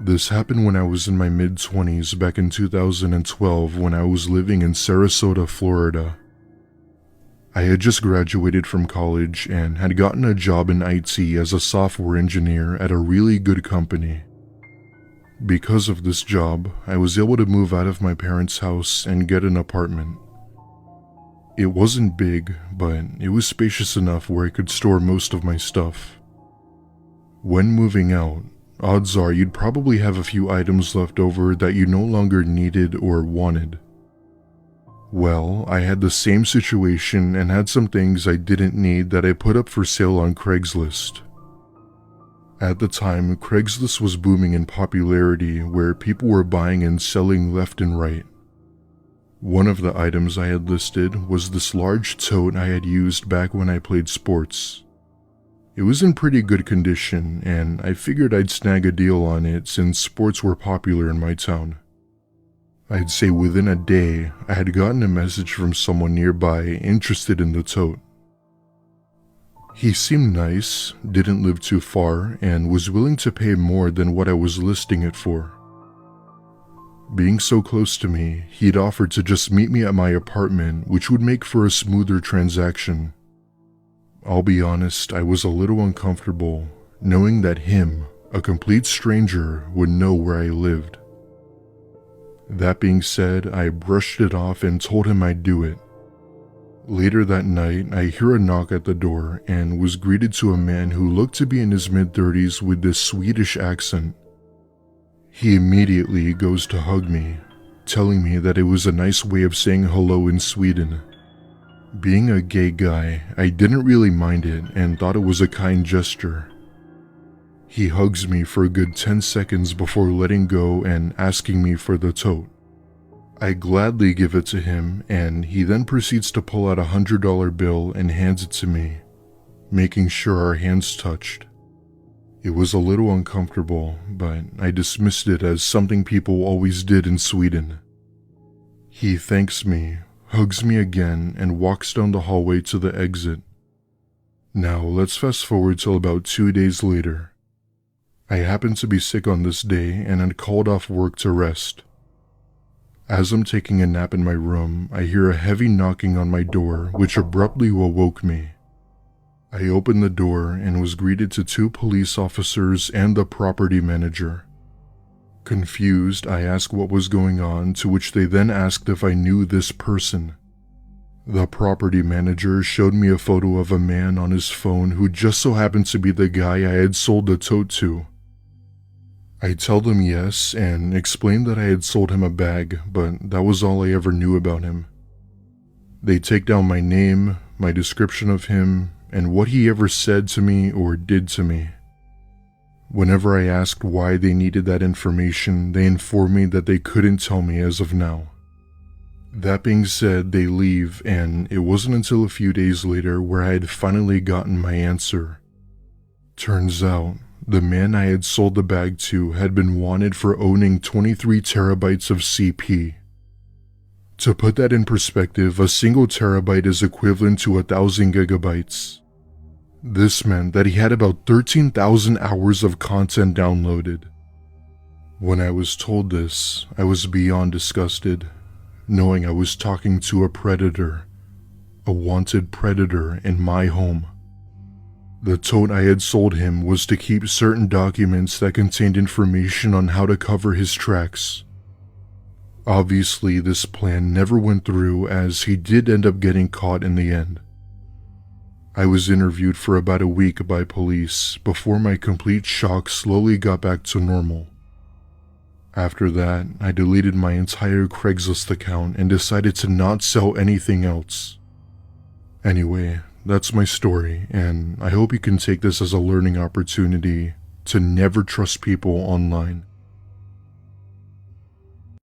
This happened when I was in my mid-20s back in 2012 when I was living in Sarasota, Florida. I had just graduated from college and had gotten a job in IT as a software engineer at a really good company. Because of this job, I was able to move out of my parents' house and get an apartment. It wasn't big, but it was spacious enough where I could store most of my stuff. When moving out, odds are you'd probably have a few items left over that you no longer needed or wanted. Well, I had the same situation and had some things I didn't need that I put up for sale on Craigslist. At the time, Craigslist was booming in popularity where people were buying and selling left and right. One of the items I had listed was this large tote I had used back when I played sports. It was in pretty good condition, and I figured I'd snag a deal on it since sports were popular in my town. I'd say within a day, I had gotten a message from someone nearby interested in the tote. He seemed nice, didn't live too far, and was willing to pay more than what I was listing it for. Being so close to me, he'd offered to just meet me at my apartment, which would make for a smoother transaction. I'll be honest, I was a little uncomfortable, knowing that him, a complete stranger, would know where I lived. That being said, I brushed it off and told him I'd do it. Later that night, I hear a knock at the door and was greeted to a man who looked to be in his mid-30s with this Swedish accent. He immediately goes to hug me, telling me that it was a nice way of saying hello in Sweden. Being a gay guy, I didn't really mind it and thought it was a kind gesture. He hugs me for a good 10 seconds before letting go and asking me for the tote. I gladly give it to him, and he then proceeds to pull out a $100 bill and hands it to me, making sure our hands touched. It was a little uncomfortable, but I dismissed it as something people always did in Sweden. He thanks me, hugs me again, and walks down the hallway to the exit. Now let's fast forward till about 2 days later. I happened to be sick on this day and had called off work to rest. As I'm taking a nap in my room, I hear a heavy knocking on my door, which abruptly awoke me. I opened the door and was greeted to 2 police officers and the property manager. Confused, I asked what was going on, to which they then asked if I knew this person. The property manager showed me a photo of a man on his phone who just so happened to be the guy I had sold the tote to. I tell them yes and explain that I had sold him a bag, but that was all I ever knew about him. They take down my name, my description of him, and what he ever said to me or did to me. Whenever I asked why they needed that information, they informed me that they couldn't tell me as of now. That being said, they leave, and it wasn't until a few days later where I had finally gotten my answer. Turns out, the man I had sold the bag to had been wanted for owning 23 terabytes of CP. To put that in perspective, a single terabyte is equivalent to 1,000 gigabytes. This meant that he had about 13,000 hours of content downloaded. When I was told this, I was beyond disgusted, knowing I was talking to a predator, a wanted predator in my home. The tote I had sold him was to keep certain documents that contained information on how to cover his tracks. Obviously, this plan never went through as he did end up getting caught in the end. I was interviewed for about a week by police before my complete shock slowly got back to normal. After that, I deleted my entire Craigslist account and decided to not sell anything else. Anyway, that's my story, and I hope you can take this as a learning opportunity to never trust people online.